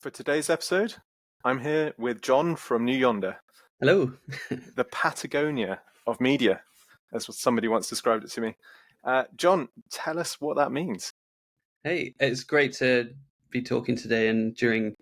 For today's episode, I'm here with Jon from Newyonder, Hello. the Patagonia of media, as somebody once described it to me. Jon, tell us what that means. Hey, it's great to be talking today and during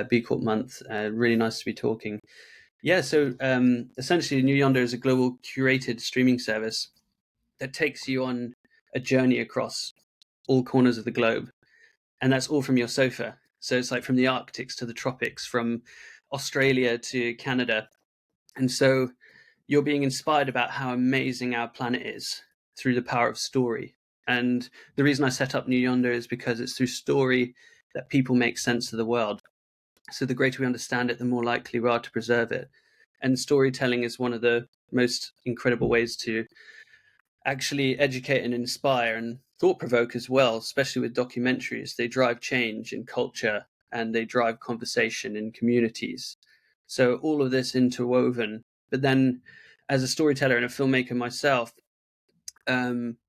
B Corp Month. Really nice to be talking. Yeah, so essentially, Newyonder is a global curated streaming service that takes you on a journey across all corners of the globe, and that's all from your sofa. So it's like from the Arctics to the tropics, from Australia to Canada, and so you're being inspired about how amazing our planet is through the power of story. And the reason I set up New Yonder is because it's through story that people make sense of the world. So the greater we understand it, the more likely we are to preserve it. And storytelling is one of the most incredible ways to actually educate and inspire and thought provoke as well, especially with documentaries. They drive change in culture and they drive conversation in communities. So all of this interwoven. But then, as a storyteller and a filmmaker myself,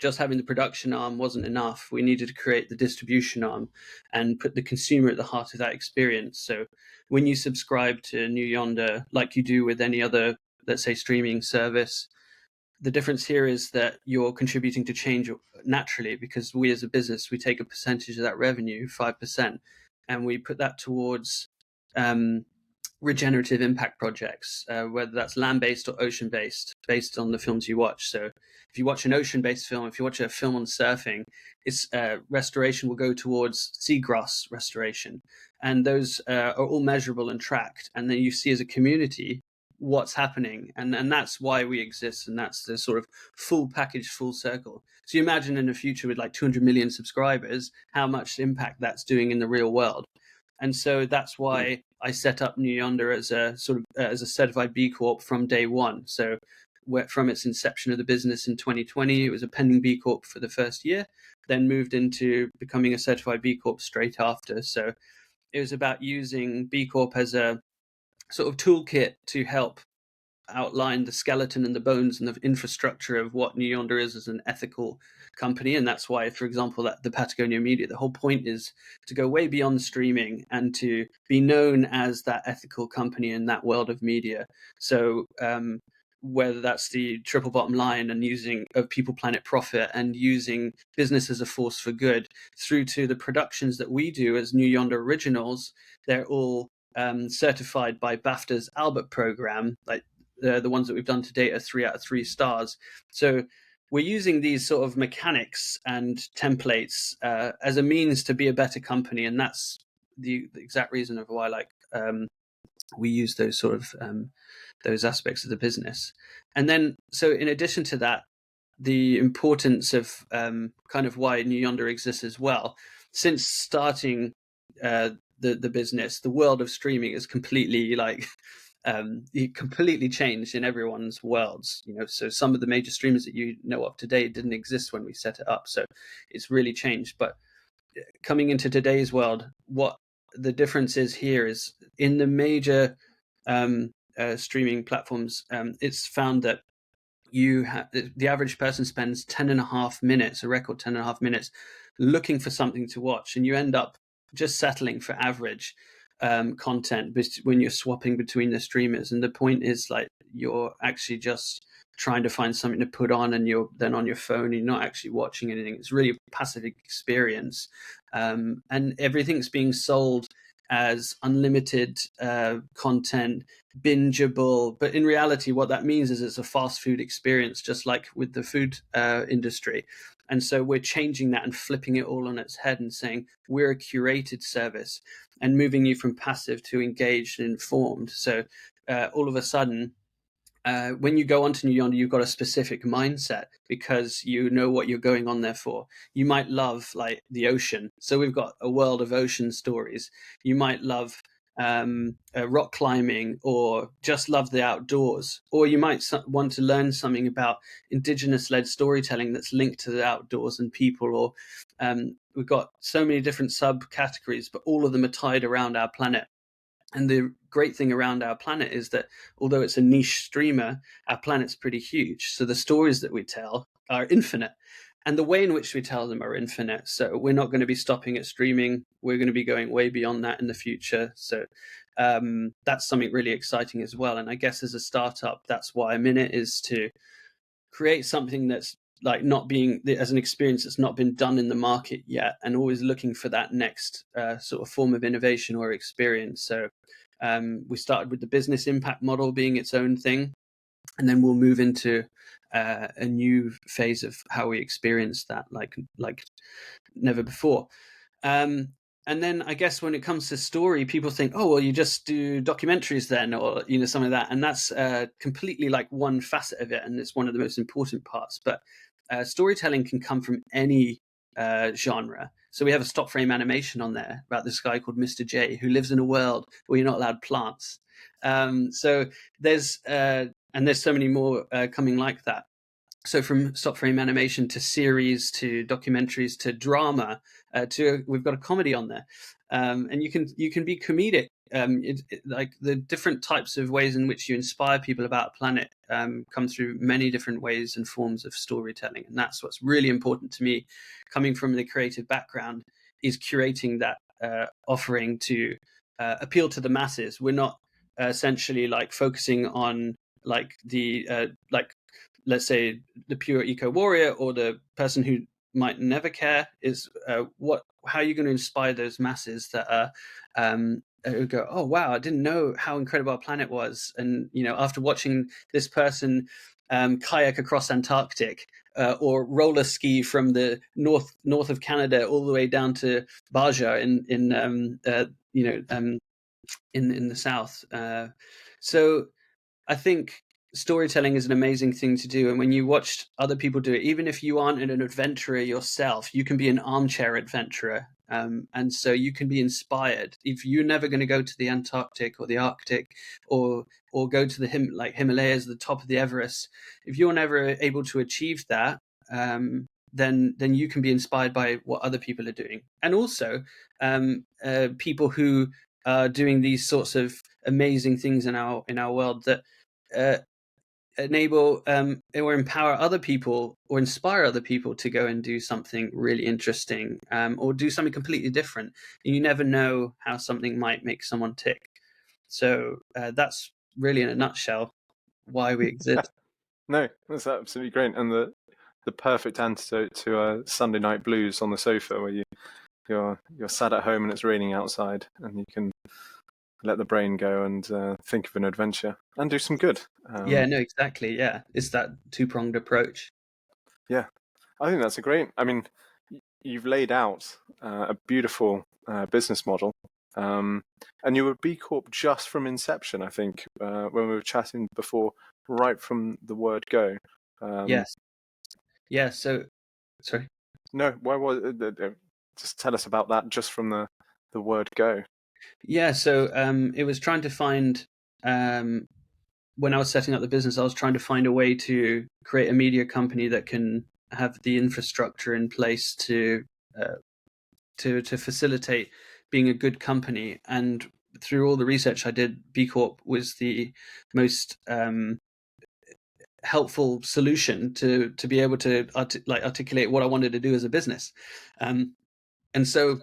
just having the production arm wasn't enough. We needed to create the distribution arm and put the consumer at the heart of that experience. So when you subscribe to New Yonder, like you do with any other, let's say, streaming service, the difference here is that you're contributing to change naturally, because we as a business, we take a percentage of that revenue, 5%, and we put that towards regenerative impact projects, whether that's land-based or ocean-based, based on the films you watch. So if you watch an ocean-based film, if you watch a film on surfing, its restoration will go towards seagrass restoration. And those are all measurable and tracked. And then you see as a community what's happening. And that's why we exist. And that's the sort of full package, full circle. So you imagine in the future with like 200 million subscribers, how much impact that's doing in the real world. And so that's why I set up Newyonder as a sort of as a certified B Corp from day one. So from its inception of the business in 2020, it was a pending B Corp for the first year, then moved into becoming a certified B Corp straight after. So it was about using B Corp as a sort of toolkit to help outline the skeleton and the bones and the infrastructure of what Newyonder is as an ethical company. And that's why, for example, that the Patagonia Media, the whole point is to go way beyond streaming and to be known as that ethical company in that world of media. So whether that's the triple bottom line and using of people, planet, profit, and using business as a force for good, through to the productions that we do as Newyonder Originals, they're all certified by BAFTA's Albert program. Like the ones that we've done to date are 3 out of 3 stars. So we're using these sort of mechanics and templates as a means to be a better company, and that's the exact reason of why we use those sort of those aspects of the business. And then, so in addition to that, the importance of kind of why Newyonder exists as well. Since starting the business, the world of streaming is completely it completely changed in everyone's worlds. So some of the major streamers that you know of today didn't exist when we set it up. So it's really changed. But coming into today's world, what the difference is here is in the major streaming platforms, it's found that the average person spends 10.5 minutes, a record 10.5 minutes, looking for something to watch, and you end up just settling for average content when you're swapping between the streamers. And the point is, like, you're actually just trying to find something to put on, and you're then on your phone, you're not actually watching anything. It's really a passive experience, and everything's being sold as unlimited content, bingeable. But in reality, what that means is it's a fast food experience, just like with the food industry. And so we're changing that and flipping it all on its head and saying we're a curated service and moving you from passive to engaged and informed. So all of a sudden, when you go onto Newyonder, you've got a specific mindset because you know what you're going on there for. You might love like the ocean. So we've got a world of ocean stories. You might love rock climbing, or just love the outdoors. Or you might want to learn something about indigenous-led storytelling that's linked to the outdoors and people. Or we've got so many different subcategories, but all of them are tied around our planet. And the great thing around our planet is that although it's a niche streamer, our planet's pretty huge. So the stories that we tell are infinite. and the way in which we tell them are infinite. So we're not going to be stopping at streaming. We're going to be going way beyond that in the future. So that's something really exciting as well. And I guess as a startup, that's why I'm in it, is to create something that's like not being as an experience that's not been done in the market yet, and always looking for that next sort of form of innovation or experience. So we started with the business impact model being its own thing, and then we'll move into a new phase of how we experience that like never before. And then I guess when it comes to story, people think, oh, well, you just do documentaries then, or something like that, and that's completely like one facet of it, and it's one of the most important parts. But storytelling can come from any genre. So we have a stop frame animation on there about this guy called Mr. J who lives in a world where you're not allowed plants. So there's so many more coming like that. So from stop frame animation to series to documentaries to drama to we've got a comedy on there, and you can be comedic. Like the different types of ways in which you inspire people about a planet come through many different ways and forms of storytelling, and that's what's really important to me. Coming from the creative background, is curating that offering to appeal to the masses. We're not essentially like focusing on like the let's say the pure eco warrior or the person who might never care. Is how are you going to inspire those masses that are who go, oh wow, I didn't know how incredible our planet was, and after watching this person kayak across Antarctic or roller ski from the north of Canada all the way down to Baja in the south. So I think storytelling is an amazing thing to do. And when you watch other people do it, even if you aren't an adventurer yourself, you can be an armchair adventurer. And so you can be inspired. If you're never going to go to the Antarctic or the Arctic or go to the Himalayas, the top of the Everest, if you're never able to achieve that, then you can be inspired by what other people are doing. And also people who are doing these sorts of amazing things in our world that enable or empower other people or inspire other people to go and do something really interesting or do something completely different. And you never know how something might make someone tick. So that's really in a nutshell why we exist. No, that's absolutely great, and the perfect antidote to Sunday night blues on the sofa, where you're sat at home and it's raining outside, and you can let the brain go and think of an adventure and do some good. Yeah, no, exactly. Yeah, it's that two-pronged approach. Yeah, I think that's a great. I mean, you've laid out a beautiful business model, and you were B Corp just from inception. I think when we were chatting before, right from the word go. Yes. Yeah. So, sorry. No, why was it? Just tell us about that, just from the word go. Yeah. So it was trying to find. When I was setting up the business, I was trying to find a way to create a media company that can have the infrastructure in place to facilitate being a good company. And through all the research I did, B Corp was the most helpful solution to be able to articulate what I wanted to do as a business. And so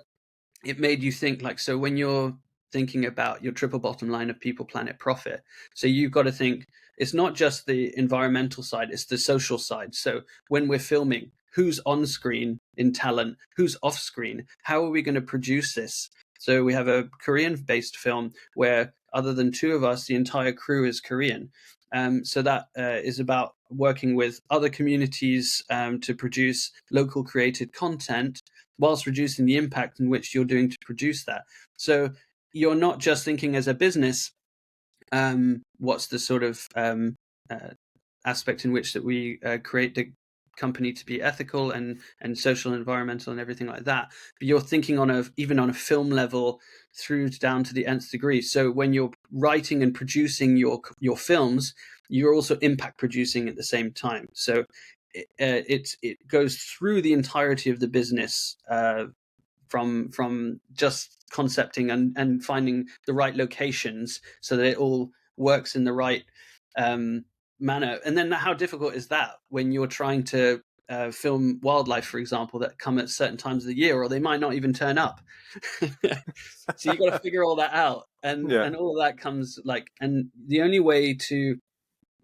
it made you think, like, so when you're thinking about your triple bottom line of people, planet, profit, so you've got to think it's not just the environmental side, it's the social side. So when we're filming, who's on screen in talent, who's off screen, how are we going to produce this? So we have a Korean based film where, other than two of us, the entire crew is Korean. So that is about working with other communities to produce local created content whilst reducing the impact in which you're doing to produce that. So you're not just thinking as a business, what's the sort of aspect in which that we create the company to be ethical and social, environmental, and everything like that. But you're thinking even on a film level through down to the nth degree. So when you're writing and producing your films, you're also impact producing at the same time. So it goes through the entirety of the business, from just concepting and finding the right locations so that it all works in the right manner. And then how difficult is that when you're trying to film wildlife, for example, that come at certain times of the year, or they might not even turn up. So you got to figure all that out, and Yeah. all of that comes and the only way to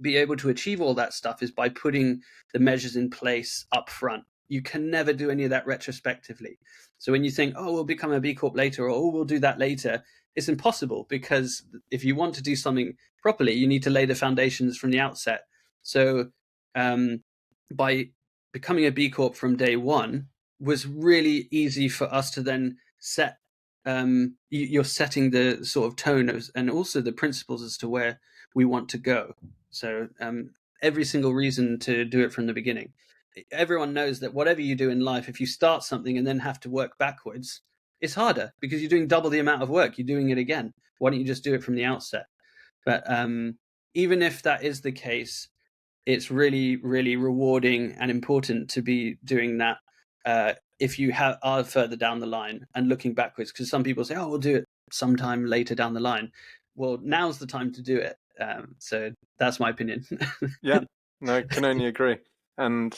be able to achieve all that stuff is by putting the measures in place up front. You can never do any of that retrospectively. So when you think, oh, we'll become a B Corp later, or oh, we'll do that later, it's impossible, because if you want to do something properly, you need to lay the foundations from the outset. So by becoming a B Corp from day one was really easy for us to then set. You're setting the sort of tone and also the principles as to where we want to go. So every single reason to do it from the beginning. Everyone knows that whatever you do in life, if you start something and then have to work backwards, it's harder because you're doing double the amount of work. You're doing it again. Why don't you just do it from the outset? But even if that is the case, it's really, really rewarding and important to be doing that if you are further down the line and looking backwards. Because some people say, oh, we'll do it sometime later down the line. Well, now's the time to do it. So that's my opinion. Yeah, no, can only agree. And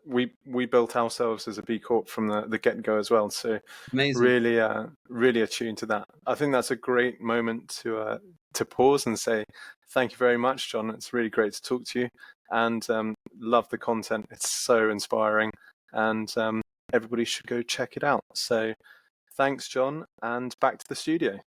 we built ourselves as a B Corp from the get go as well. So Amazing. really attuned to that. I think that's a great moment to pause and say thank you very much, Jon. It's really great to talk to you, and love the content. It's so inspiring, and everybody should go check it out. So thanks, Jon, and back to the studio.